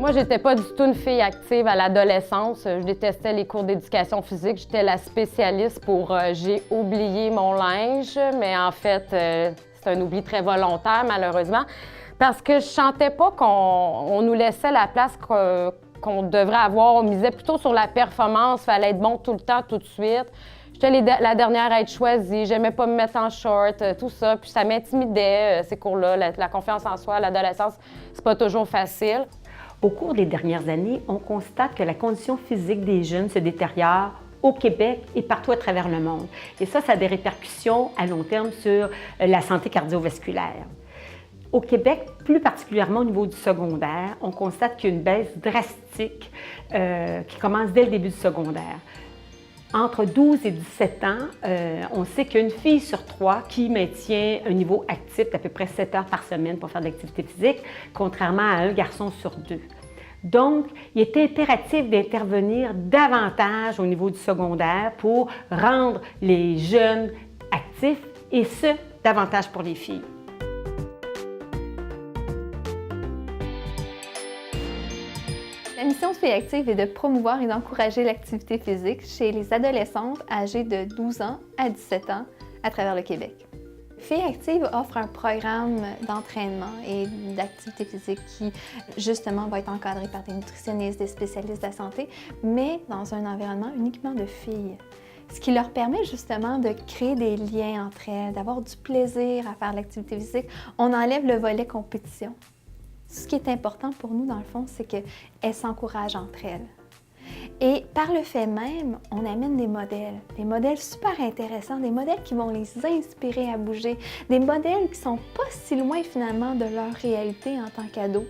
Moi, j'étais pas du tout une fille active à l'adolescence. Je détestais les cours d'éducation physique. J'étais la spécialiste pour j'ai oublié mon linge, mais en fait, c'est un oubli très volontaire, malheureusement, parce que je sentais pas qu'on nous laissait la place qu'on devrait avoir. On misait plutôt sur la performance, fallait être bon tout le temps, tout de suite. J'étais la dernière à être choisie, j'aimais pas me mettre en short, tout ça, puis ça m'intimidait, ces cours-là. La confiance en soi à l'adolescence, c'est pas toujours facile. Au cours des dernières années, on constate que la condition physique des jeunes se détériore au Québec et partout à travers le monde. Et ça a des répercussions à long terme sur la santé cardiovasculaire. Au Québec, plus particulièrement au niveau du secondaire, on constate qu'il y a une baisse drastique qui commence dès le début du secondaire. Entre 12 et 17 ans, on sait qu'une fille sur 3 qui maintient un niveau actif d'à peu près 7 heures par semaine pour faire de l'activité physique, contrairement à un garçon sur 2. Donc, il est impératif d'intervenir davantage au niveau du secondaire pour rendre les jeunes actifs, et ce, davantage pour les filles. La mission de Filles Actives est de promouvoir et d'encourager l'activité physique chez les adolescentes âgées de 12 ans à 17 ans à travers le Québec. Filles Actives offre un programme d'entraînement et d'activité physique qui, justement, va être encadré par des nutritionnistes, des spécialistes de la santé, mais dans un environnement uniquement de filles. Ce qui leur permet justement de créer des liens entre elles, d'avoir du plaisir à faire l'activité physique. On enlève le volet compétition. Ce qui est important pour nous, dans le fond, c'est qu'elles s'encouragent entre elles. Et par le fait même, on amène des modèles super intéressants, des modèles qui vont les inspirer à bouger, des modèles qui sont pas si loin finalement de leur réalité en tant qu'ados.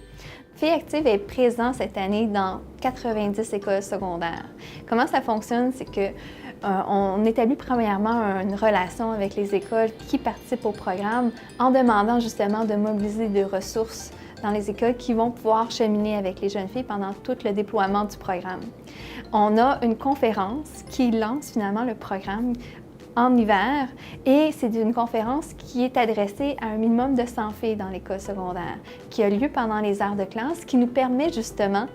Filles Actives est présent cette année dans 90 écoles secondaires. Comment ça fonctionne? C'est que on établit premièrement une relation avec les écoles qui participent au programme en demandant justement de mobiliser des ressources dans les écoles qui vont pouvoir cheminer avec les jeunes filles pendant tout le déploiement du programme. On a une conférence qui lance finalement le programme en hiver, et c'est une conférence qui est adressée à un minimum de 100 filles dans l'école secondaire, qui a lieu pendant les heures de classe, qui nous permet justement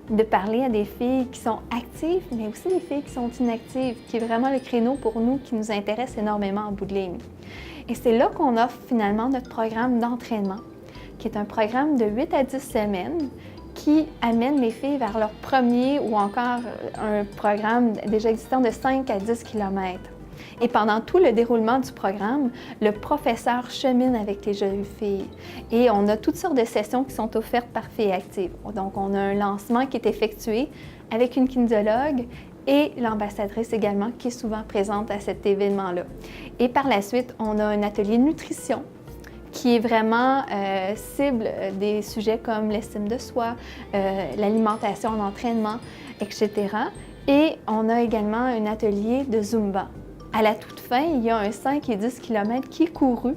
de parler à des filles qui sont actives, mais aussi des filles qui sont inactives, qui est vraiment le créneau pour nous qui nous intéresse énormément en bout de ligne. Et c'est là qu'on offre finalement notre programme d'entraînement, qui est un programme de 8 à 10 semaines qui amène les filles vers leur premier ou encore un programme déjà existant de 5 à 10 km. Et pendant tout le déroulement du programme, le professeur chemine avec les jeunes filles. Et on a toutes sortes de sessions qui sont offertes par Filles Actives. Donc, on a un lancement qui est effectué avec une kinésiologue et l'ambassadrice également qui est souvent présente à cet événement-là. Et par la suite, on a un atelier nutrition qui est vraiment cible des sujets comme l'estime de soi, l'alimentation en entraînement, etc. Et on a également un atelier de Zumba. À la toute fin, il y a un 5 et 10 km qui est couru,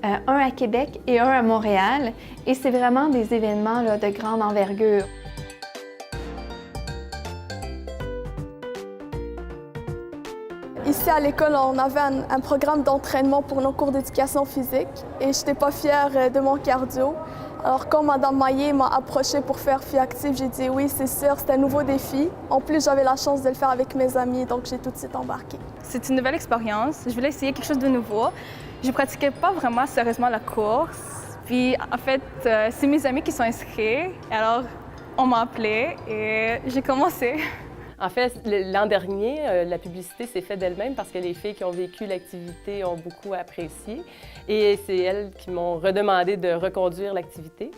un à Québec et un à Montréal, et c'est vraiment des événements là, de grande envergure. Ici à l'école, on avait un programme d'entraînement pour nos cours d'éducation physique et je n'étais pas fière de mon cardio. Alors quand Mme Maillé m'a approchée pour faire Filles Actives, j'ai dit oui, c'est sûr, c'est un nouveau défi. En plus, j'avais la chance de le faire avec mes amis, donc j'ai tout de suite embarqué. C'est une nouvelle expérience. Je voulais essayer quelque chose de nouveau. Je ne pratiquais pas vraiment sérieusement la course. Puis en fait, c'est mes amis qui sont inscrits. Alors, on m'a appelée et j'ai commencé. En fait, l'an dernier, la publicité s'est faite d'elle-même parce que les filles qui ont vécu l'activité ont beaucoup apprécié. Et c'est elles qui m'ont redemandé de reconduire l'activité.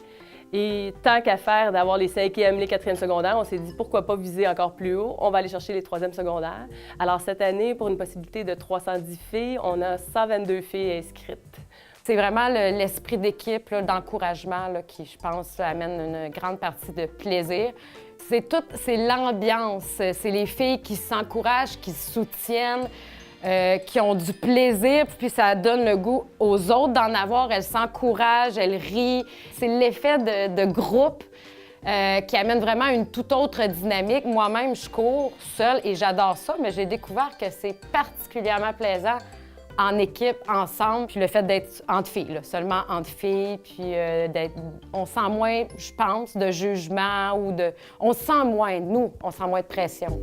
Et tant qu'à faire d'avoir les 5e, les 4e secondaires, on s'est dit pourquoi pas viser encore plus haut. On va aller chercher les 3e secondaires. Alors cette année, pour une possibilité de 310 filles, on a 122 filles inscrites. C'est vraiment l'esprit d'équipe, d'encouragement qui, je pense, amène une grande partie de plaisir. C'est l'ambiance, c'est les filles qui s'encouragent, qui se soutiennent, qui ont du plaisir, puis ça donne le goût aux autres d'en avoir. Elles s'encouragent, elles rient. C'est l'effet de groupe qui amène vraiment une toute autre dynamique. Moi-même, je cours seule et j'adore ça, mais j'ai découvert que c'est particulièrement plaisant en équipe, ensemble, puis le fait d'être entre filles, là, seulement entre filles, puis on sent moins, je pense, de jugement ou de... On se sent moins, nous, on sent moins de pression.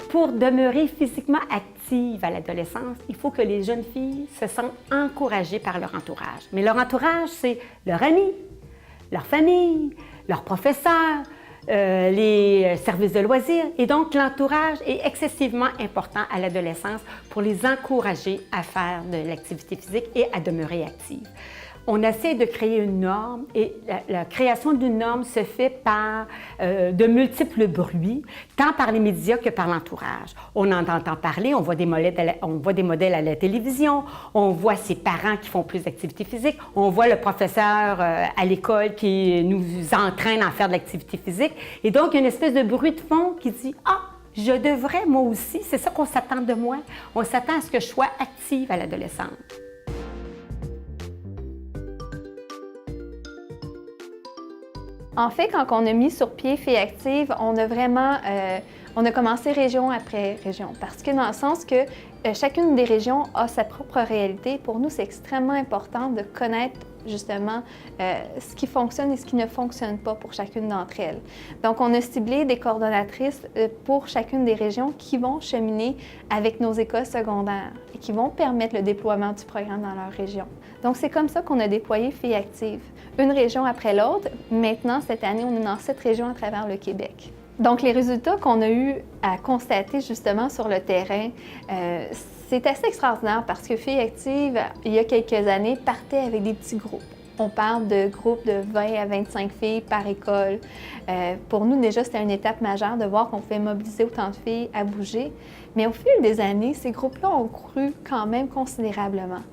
Pour demeurer physiquement active à l'adolescence, il faut que les jeunes filles se sentent encouragées par leur entourage. Mais leur entourage, c'est leurs amis, leur famille, leurs professeurs, les services de loisirs. Et donc, l'entourage est excessivement important à l'adolescence pour les encourager à faire de l'activité physique et à demeurer active. On essaie de créer une norme et la création d'une norme se fait par de multiples bruits, tant par les médias que par l'entourage. On en entend parler, on voit des modèles à la télévision, on voit ses parents qui font plus d'activité physique, on voit le professeur à l'école qui nous entraîne à faire de l'activité physique. Et donc, il y a une espèce de bruit de fond qui dit « Ah, je devrais moi aussi », c'est ça qu'on s'attend de moi. On s'attend à ce que je sois active à l'adolescence. En fait, quand on a mis sur pied Filles actives, on a vraiment commencé région après région. Parce que dans le sens que chacune des régions a sa propre réalité, pour nous, c'est extrêmement important de connaître justement ce qui fonctionne et ce qui ne fonctionne pas pour chacune d'entre elles. Donc, on a ciblé des coordonnatrices pour chacune des régions qui vont cheminer avec nos écoles secondaires et qui vont permettre le déploiement du programme dans leur région. Donc, c'est comme ça qu'on a déployé Filles actives, une région après l'autre. Maintenant, cette année, on est dans 7 régions à travers le Québec. Donc, les résultats qu'on a eu à constater justement sur le terrain, c'est assez extraordinaire parce que Filles actives, il y a quelques années, partaient avec des petits groupes. On parle de groupes de 20 à 25 filles par école. Pour nous, déjà, c'était une étape majeure de voir qu'on pouvait mobiliser autant de filles à bouger. Mais au fil des années, ces groupes-là ont cru quand même considérablement.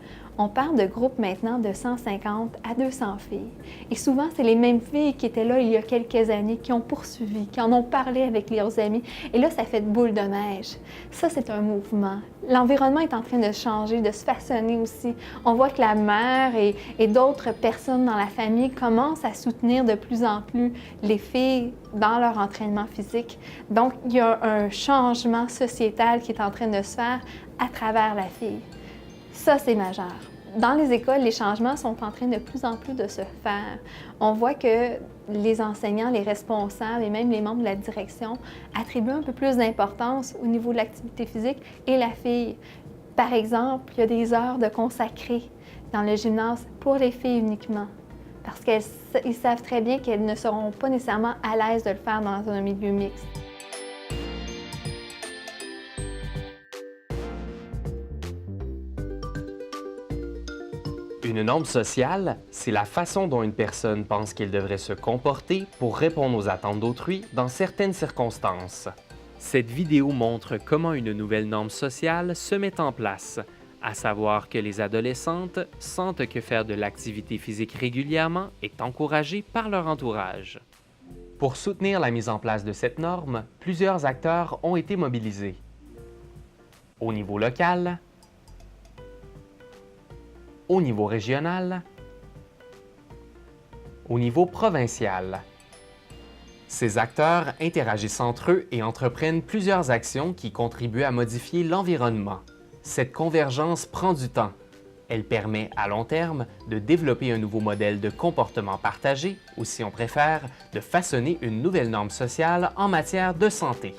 On parle de groupes maintenant de 150 à 200 filles. Et souvent, c'est les mêmes filles qui étaient là il y a quelques années, qui ont poursuivi, qui en ont parlé avec leurs amis. Et là, ça fait de boule de neige. Ça, c'est un mouvement. L'environnement est en train de changer, de se façonner aussi. On voit que la mère et d'autres personnes dans la famille commencent à soutenir de plus en plus les filles dans leur entraînement physique. Donc, il y a un changement sociétal qui est en train de se faire à travers la fille. Ça, c'est majeur. Dans les écoles, les changements sont en train de plus en plus de se faire. On voit que les enseignants, les responsables et même les membres de la direction attribuent un peu plus d'importance au niveau de l'activité physique et la fille. Par exemple, il y a des heures de consacrées dans le gymnase pour les filles uniquement, parce qu'ils savent très bien qu'elles ne seront pas nécessairement à l'aise de le faire dans un milieu mixte. Une norme sociale, c'est la façon dont une personne pense qu'elle devrait se comporter pour répondre aux attentes d'autrui dans certaines circonstances. Cette vidéo montre comment une nouvelle norme sociale se met en place, à savoir que les adolescentes sentent que faire de l'activité physique régulièrement est encouragé par leur entourage. Pour soutenir la mise en place de cette norme, plusieurs acteurs ont été mobilisés. Au niveau local, au niveau régional, au niveau provincial. Ces acteurs interagissent entre eux et entreprennent plusieurs actions qui contribuent à modifier l'environnement. Cette convergence prend du temps. Elle permet, à long terme, de développer un nouveau modèle de comportement partagé, ou si on préfère, de façonner une nouvelle norme sociale en matière de santé.